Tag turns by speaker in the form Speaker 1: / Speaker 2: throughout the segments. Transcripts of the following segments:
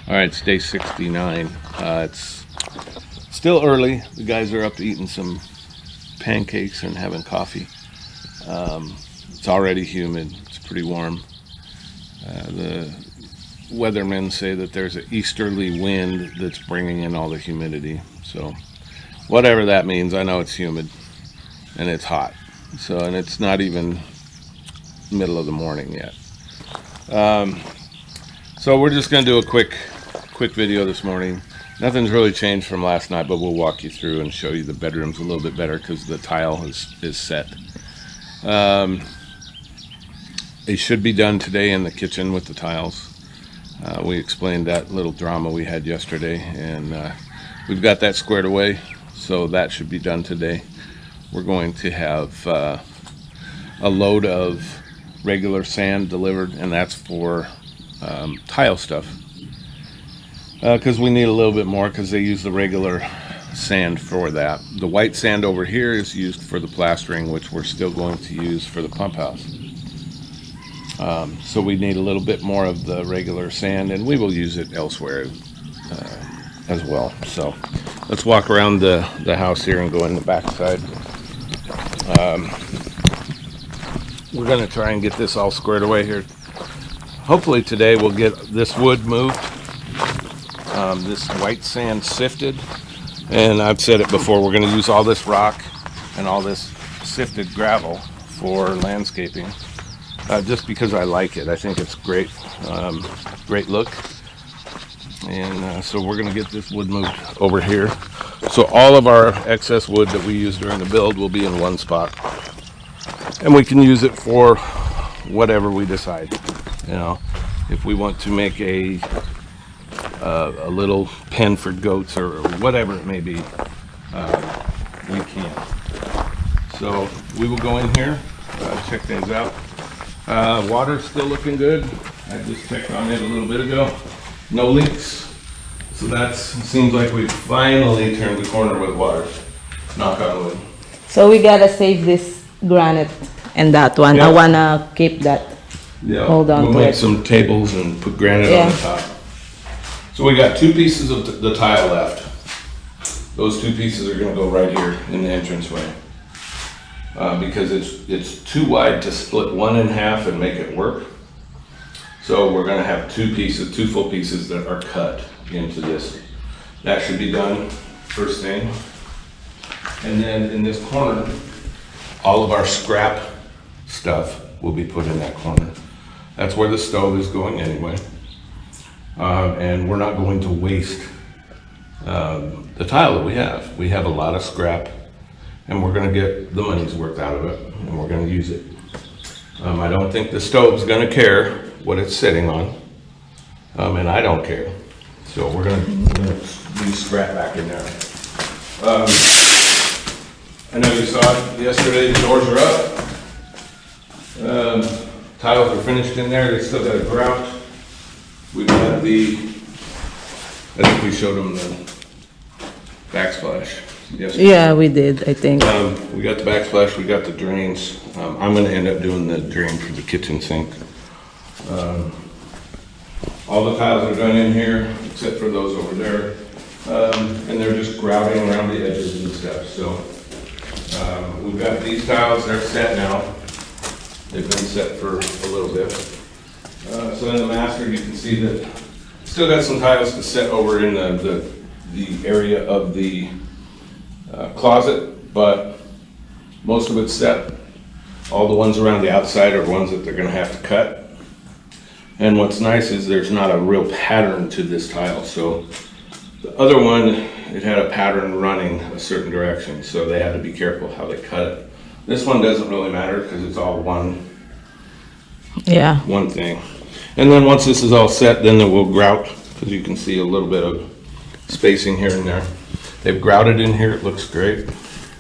Speaker 1: All right, it's day 69. It's still early. The guys are up eating some pancakes and having coffee. It's already humid. It's pretty warm. The weathermen say that there's an easterly wind that's bringing in all the humidity. So whatever that means, I know it's humid and it's hot. So, and it's not even middle of the morning yet. So we're just going to do a quick video this morning. Nothing's really changed from last night, but we'll walk you through and show you the bedrooms a little bit better because the tile is set. It should be done today in the kitchen with the tiles. We explained that little drama we had yesterday, and we've got that squared away, so that should be done today. We're going to have a load of regular sand delivered, and that's for tile stuff, because we need a little bit more because they use the regular sand for that. The white sand over here is used for the plastering, which we're still going to use for the pump house. So we need a little bit more of the regular sand, and we will use it elsewhere as well. So let's walk around the house here and go in the back side. We're going to try and get this all squared away here. Hopefully today we'll get this wood moved, this white sand sifted, and I've said it before, we're going to use all this rock and all this sifted gravel for landscaping, just because I like it. I think it's great, great look. And so we're going to get this wood moved over here. So all of our excess wood that we use during the build will be in one spot, and we can use it for whatever we decide. You know, if we want to make a little pen for goats or whatever it may be, we can. So we will go in here, check things out. Water's still looking good. I just checked on it a little bit ago. No leaks. So that seems like we've finally turned the corner with water. Knock on wood.
Speaker 2: So we gotta save this granite and that one.
Speaker 1: Yeah.
Speaker 2: I wanna keep that.
Speaker 1: Yeah,
Speaker 2: Hold on
Speaker 1: we'll
Speaker 2: to
Speaker 1: make
Speaker 2: it.
Speaker 1: some tables and put granite on the top. So we got two pieces of the tile left. Those two pieces are going to go right here in the entranceway, because it's too wide to split one in half and make it work. So we're going to have two full pieces that are cut into this. That should be done first thing. And then in this corner, all of our scrap stuff will be put in that corner. That's where the stove is going anyway. And we're not going to waste the tile that we have. We have a lot of scrap, and we're gonna get the money's worth out of it, and we're gonna use it. I don't think the stove's gonna care what it's sitting on, and I don't care. So we're gonna use scrap back in there. I know you saw it yesterday, the doors are up. Tiles are finished in there, they still got a grout. We've got I think we showed them the backsplash yesterday.
Speaker 2: Yeah, we did, I think.
Speaker 1: We got the backsplash, we got the drains. I'm gonna end up doing the drain for the kitchen sink. All the tiles are done in here, except for those over there. And they're just grouting around the edges and stuff, so. We've got these tiles, they're set now. They've been set for a little bit. So in the master, you can see that still got some tiles to set over in the area of the closet, but most of it's set. All the ones around the outside are ones that they're going to have to cut. And what's nice is there's not a real pattern to this tile. So the other one, it had a pattern running a certain direction, so they had to be careful how they cut it. This one doesn't really matter because it's all one thing. And then once this is all set, then it will grout, because you can see a little bit of spacing here and there. They've grouted in here, it looks great.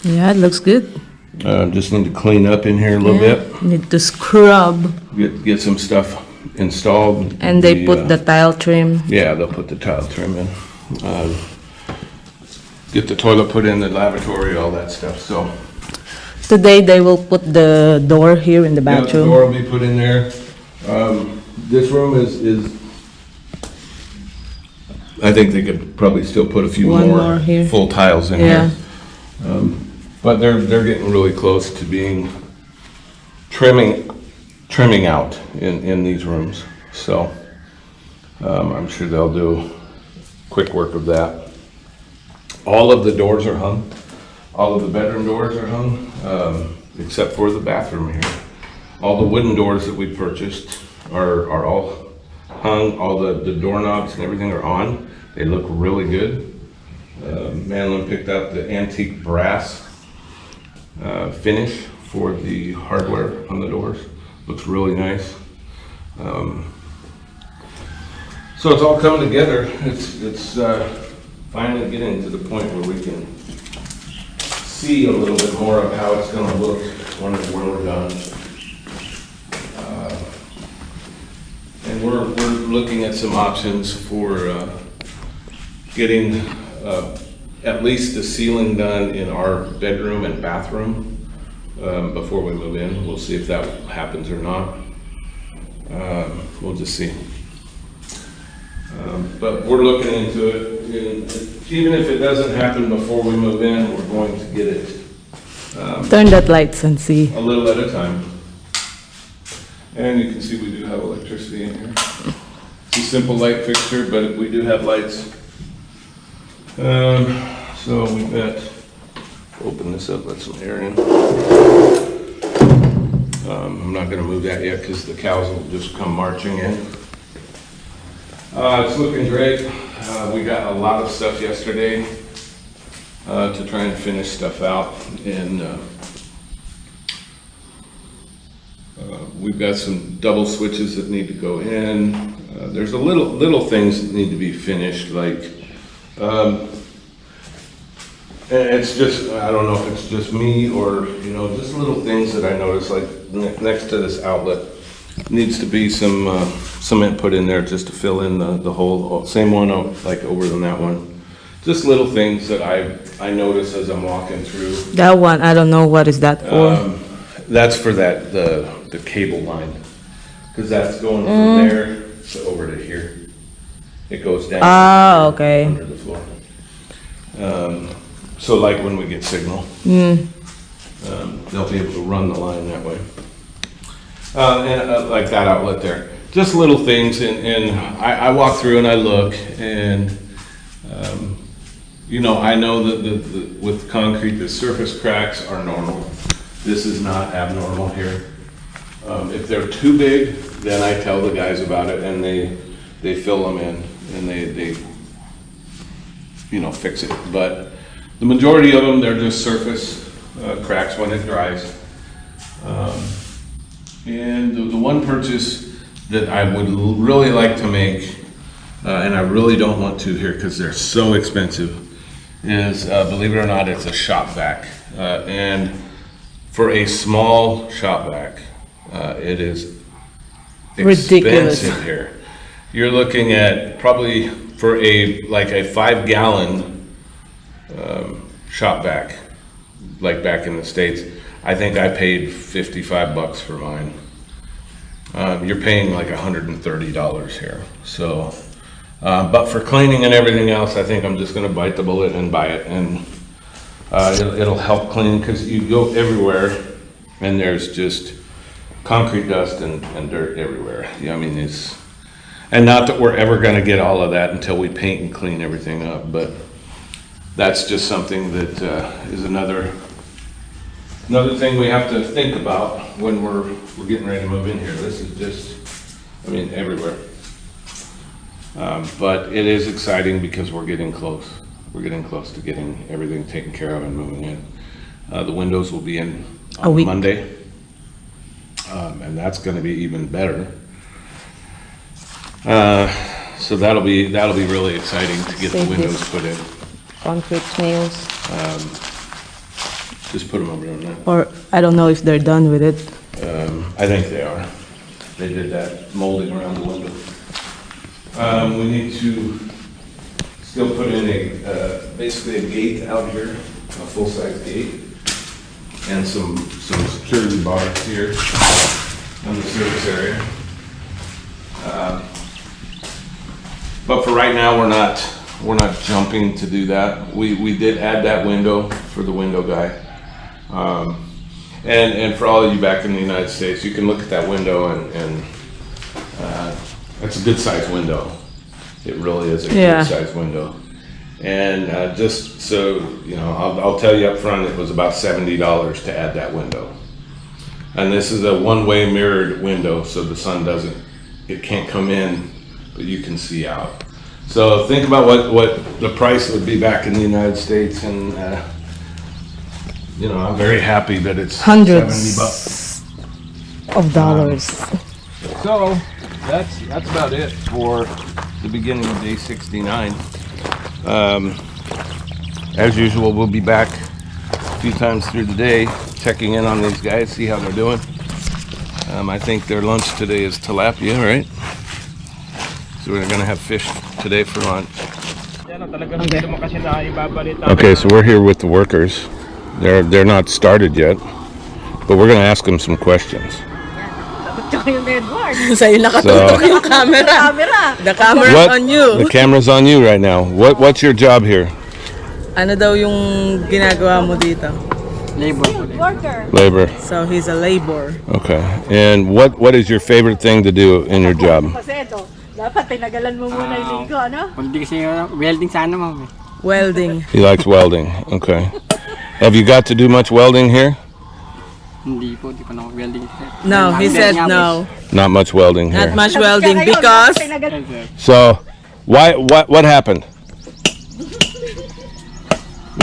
Speaker 2: Yeah, it looks good.
Speaker 1: Just need to clean up in here a little bit.
Speaker 2: Need to scrub.
Speaker 1: Get some stuff installed.
Speaker 2: And they put the tile trim.
Speaker 1: Yeah, they'll put the tile trim in. Get the toilet put in, the lavatory, all that stuff, so.
Speaker 2: Today they will put the door here in the
Speaker 1: Yeah, the
Speaker 2: bathroom.
Speaker 1: door will be put in there. This room is I think they could probably still put a few
Speaker 2: One
Speaker 1: more
Speaker 2: more here.
Speaker 1: full tiles in
Speaker 2: Yeah.
Speaker 1: here. But they're getting really close to being trimming out in these rooms. So I'm sure they'll do quick work of that. All of the doors are hung. All of the bedroom doors are hung, except for the bathroom here. All the wooden doors that we purchased are all hung. All the doorknobs and everything are on. They look really good. Madeline picked out the antique brass finish for the hardware on the doors. Looks really nice. So it's all coming together. It's finally getting to the point where we can see a little bit more of how it's going to look when we're done. And we're looking at some options for getting at least the ceiling done in our bedroom and bathroom before we move in. We'll see if that happens or not. We'll just see. But we're looking into it. And even if it doesn't happen before we move in, we're going to get it
Speaker 2: Turn that lights and see.
Speaker 1: a little at a time. And you can see we do have electricity in here. It's a simple light fixture, but we do have lights. So we've got, open this up, let some air in. I'm not gonna move that yet because the cows will just come marching in. It's looking great. We got a lot of stuff yesterday to try and finish stuff out, and we've got some double switches that need to go in. There's a little things that need to be finished, like and it's just, I don't know if it's just me or, you know, just little things that I noticed, like next to this outlet needs to be some cement put in there just to fill in the hole. Same one like over than that one. Just little things that I notice as I'm walking through.
Speaker 2: That one, I don't know what is that for.
Speaker 1: That's for the cable line, because that's going from there to over to here. It goes down
Speaker 2: Okay.
Speaker 1: under the floor. So like when we get signal, they'll be able to run the line that way. And like that outlet there. Just little things, and I walk through and I look, and you know, I know that with concrete, the surface cracks are normal. This is not abnormal here. If they're too big, then I tell the guys about it, and they fill them in, and they you know, fix it. But the majority of them, they're just surface cracks when it dries. And the one purchase that I would really like to make, and I really don't want to here because they're so expensive, is, believe it or not, it's a shop vac. And for a small shop vac, it is
Speaker 2: Ridiculous.
Speaker 1: expensive here. You're looking at probably for a 5-gallon shop vac, like back in the States, I think I paid $55 for mine. You're paying like $130 here. So, but for cleaning and everything else, I think I'm just gonna bite the bullet and buy it, and it'll help clean, because you go everywhere and there's just concrete dust and dirt everywhere. Yeah, I mean, and not that we're ever gonna get all of that until we paint and clean everything up, but that's just something that is another thing we have to think about when we're getting ready to move in here. This is just, I mean, everywhere. But it is exciting because we're getting close. We're getting close to getting everything taken care of and moving in. The windows will be in
Speaker 2: A week.
Speaker 1: on Monday, and that's going to be even better. So that'll be really exciting to get the
Speaker 2: Save
Speaker 1: windows
Speaker 2: this.
Speaker 1: put in.
Speaker 2: Concrete nails.
Speaker 1: Just put them over on that.
Speaker 2: Or I don't know if they're done with it.
Speaker 1: I think they are. They did that molding around the window. We need to still put in basically a gate out here, a full-size gate, and some security bars here on the service area. But for right now, we're not jumping to do that. We did add that window for the window guy. And for all of you back in the United States, you can look at that window and it's a good sized window. It really is a good sized window. And just so you know, I'll tell you up front, it was about $70 to add that window. And this is a one-way mirrored window, so the sun it can't come in, but you can see out. So think about what the price would be back in the United States, and you know, I'm very happy that it's
Speaker 2: hundreds
Speaker 1: $70
Speaker 2: of dollars.
Speaker 1: So that's about it for the beginning of day 69. As usual, we'll be back a few times through the day, checking in on these guys, see how they're doing. I think their lunch today is tilapia, right? So we're gonna have fish today for lunch. Okay, so we're here with the workers. They're not started yet, but we're gonna ask them some questions.
Speaker 2: Sa'yo nakatutok yung camera. The camera's on you.
Speaker 1: The camera's on you right now. What's your job here?
Speaker 2: Ano daw yung ginagawa mo dito?
Speaker 1: Labor.
Speaker 2: So he's a labor.
Speaker 1: Okay. And what is your favorite thing to do in your job?
Speaker 3: Dapat tinagalan mo muna yung ligo, ano?
Speaker 4: Hindi kasi welding sana, ma'am.
Speaker 2: Welding.
Speaker 1: He likes welding. Okay. Have you got to do much welding here?
Speaker 4: Hindi po, di pa na welding.
Speaker 2: No, he said no.
Speaker 1: Not much welding here.
Speaker 2: Not much welding because
Speaker 1: So, what happened?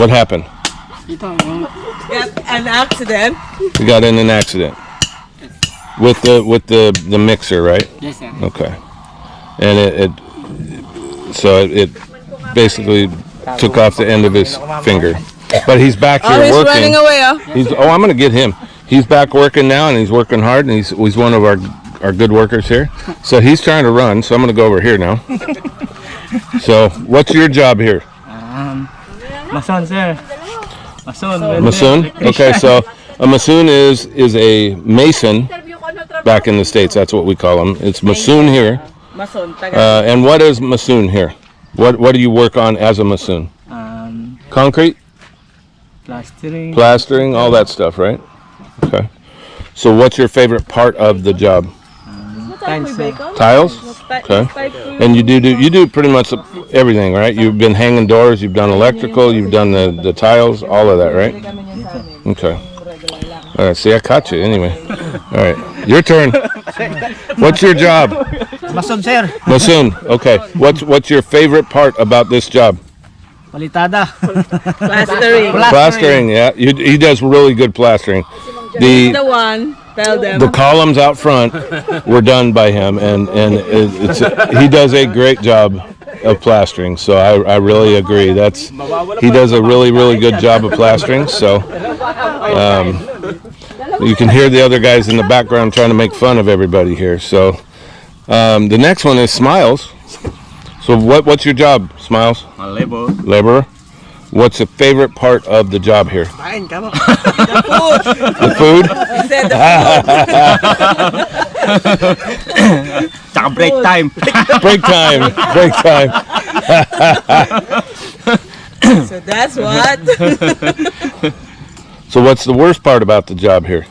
Speaker 1: What happened?
Speaker 4: Ito, yung
Speaker 2: got an accident.
Speaker 1: We got in an accident with the mixer, right?
Speaker 4: yes, sir.
Speaker 1: Okay. And it basically took off the end of his finger. But he's back here
Speaker 2: Oh, he's
Speaker 1: working.
Speaker 2: running away.
Speaker 1: I'm gonna get him. He's back working now, and he's working hard, and he's one of our good workers here. So he's trying to run. So I'm gonna go over here now. So what's your job here?
Speaker 4: Mason, sir. Mason.
Speaker 1: Mason. Okay, so a mason is a mason back in the States. That's what we call them. It's mason here.
Speaker 2: Mason,
Speaker 1: And what is mason here? What do you work on as a mason? Concrete, plastering, all that stuff, right? Okay. So what's your favorite part of the job? Tiles. Okay. And you do pretty much everything, right? You've been hanging doors, you've done electrical, you've done the tiles, all of that, right? Okay. All right. See, I caught you anyway. All right. Your turn. What's your job?
Speaker 4: Mason, sir.
Speaker 1: Mason. Okay. What's your favorite part about this job?
Speaker 4: Palitada.
Speaker 2: plastering.
Speaker 1: Plastering. Yeah. He does really good plastering.
Speaker 2: The one. Tell them.
Speaker 1: The columns out front were done by him, and he does a great job of plastering. So I really agree. He does a really good job of plastering. So you can hear the other guys in the background trying to make fun of everybody here. So the next one is Smiles. So what's your job, Smiles? Laborer. What's the favorite part of the job here? The food.
Speaker 2: He said the
Speaker 4: Tsaka break time.
Speaker 1: Break time. Break time.
Speaker 2: food. So that's what.
Speaker 1: So what's the worst part about the job here?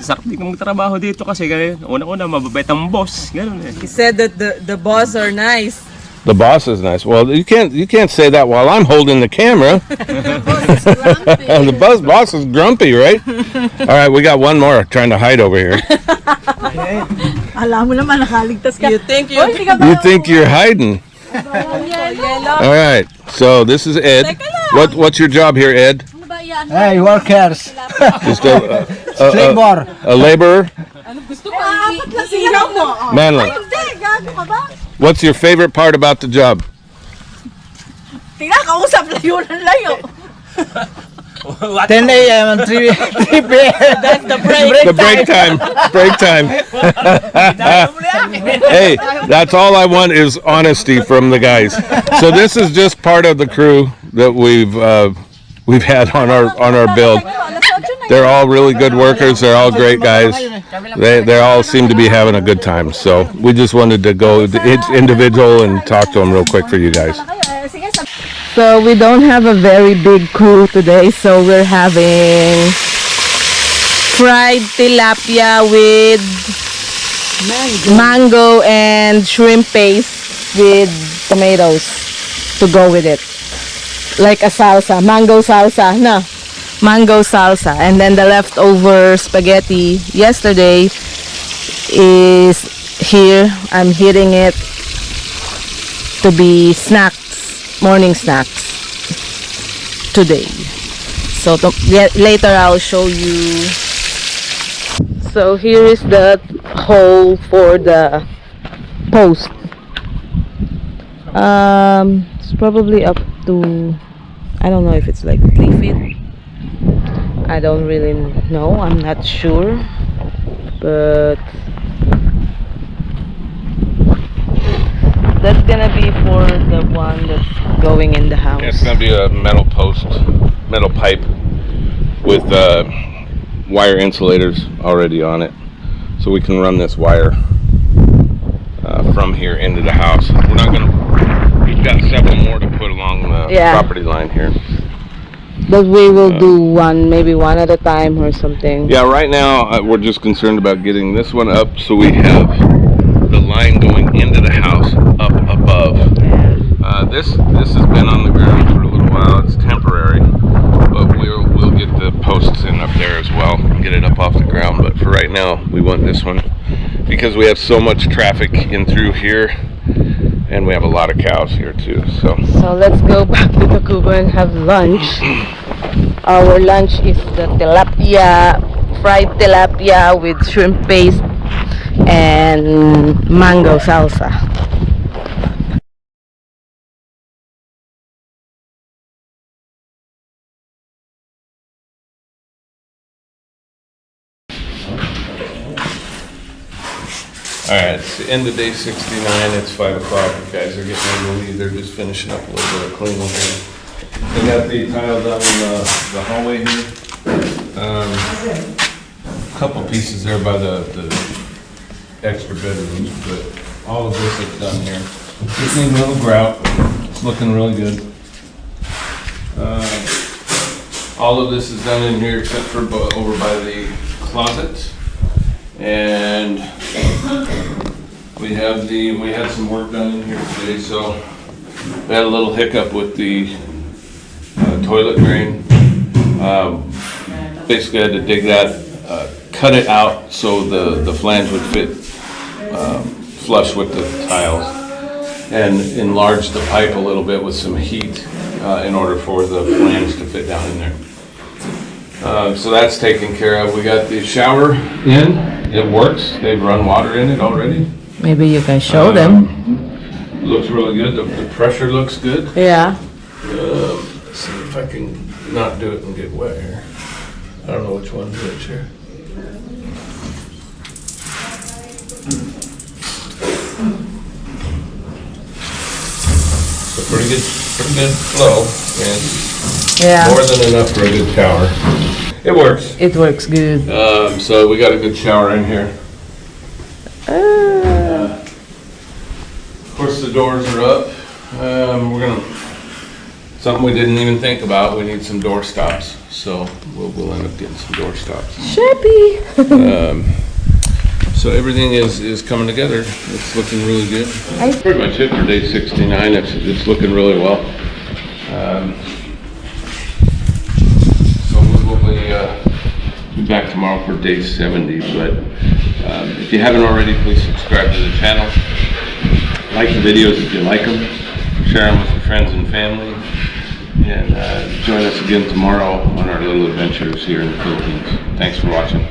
Speaker 5: Sakti kong trabaho dito kasi una-una mababait ang boss, gano'n eh.
Speaker 2: He said that the boss are nice.
Speaker 1: The boss is nice. Well, you can't say that while I'm holding the camera. The boss is grumpy, right? All right, we got one more trying to hide over here.
Speaker 3: Alam mo naman, nakaligtas ka.
Speaker 2: You think you?
Speaker 1: You think you're hiding? All right. So this is Ed. What's your job here, Ed?
Speaker 4: Hey, workers.
Speaker 1: Just a laborer.
Speaker 3: Apat na sinaw mo.
Speaker 1: Manly.
Speaker 3: Hindi, gago ka ba?
Speaker 1: What's your favorite part about the job?
Speaker 3: Tinakausap layo ng layo.
Speaker 4: 10 a.m. and 3 p.m.
Speaker 2: That's the break.
Speaker 1: The break time. Break time. Hey, that's all I want is honesty from the guys. So this is just part of the crew that we've had on our build. They're all really good workers. They're all great guys. They all seem to be having a good time. So we just wanted to go each individual and talk to them real quick for you guys.
Speaker 2: So we don't have a very big crew today, so we're having fried tilapia with mango and shrimp paste with tomatoes to go with it. Like a salsa, mango salsa, no, mango salsa. And then the leftover spaghetti yesterday is here. I'm heating it to be snacks, morning snacks today. So later I'll show you. So here is the hole for the post. It's probably up to, I don't know if it's like 3 feet. I don't really know, I'm not sure, but that's gonna be for the one that's going in the house.
Speaker 1: It's gonna be a metal post, metal pipe with wire insulators already on it, so we can run this wire from here into the house. We're not gonna. We've got several more to put along the property line here.
Speaker 2: But we will do maybe one at a time or something.
Speaker 1: Yeah, right now we're just concerned about getting this one up so we have the line going into the house up above. This has been on the ground for a little while. It's temporary, but we'll get the posts in up there as well and get it up off the ground. But for right now, we want this one because we have so much traffic in through here, and we have a lot of cows here too. So
Speaker 2: let's go back to Tacuba and have lunch. Our lunch is the tilapia, fried tilapia with shrimp paste and mango salsa.
Speaker 1: alright, it's the end of day 69, it's 5 o'clock, the guys are getting ready to leave, they're just finishing up a little bit of cleaning here. They got the tile done in the hallway here. A couple pieces there by the extra bedrooms, but all of this is done here. Just need a little grout, it's looking really good. All of this is done in here except for over by the closet. And we had some work done in here today, so we had a little hiccup with the toilet drain. Basically had to dig that, cut it out so the flange would fit flush with the tiles, and enlarge the pipe a little bit with some heat in order for the flange to fit down in there. So that's taken care of. We got the shower in, it works. They've run water in it already.
Speaker 2: Maybe you can show them.
Speaker 1: Looks really good. The pressure looks good.
Speaker 2: Yeah.
Speaker 1: Let's see if I can not do it and get wet here. I don't know which one's which here. So pretty good flow, and
Speaker 2: Yeah.
Speaker 1: more than enough for a good shower. It works.
Speaker 2: It works good.
Speaker 1: So we got a good shower in here. Of course, the doors are up. Something we didn't even think about. We need some door stops, so we'll end up getting some door stops.
Speaker 2: Shippy.
Speaker 1: So everything is coming together. It's looking really good. That's pretty much it for day 69. It's looking really well. So we'll be back tomorrow for day 70. But if you haven't already, please subscribe to the channel. Like the videos if you like them. Share them with your friends and family. And join us again tomorrow on our little adventures here in the Philippines. Thanks for watching.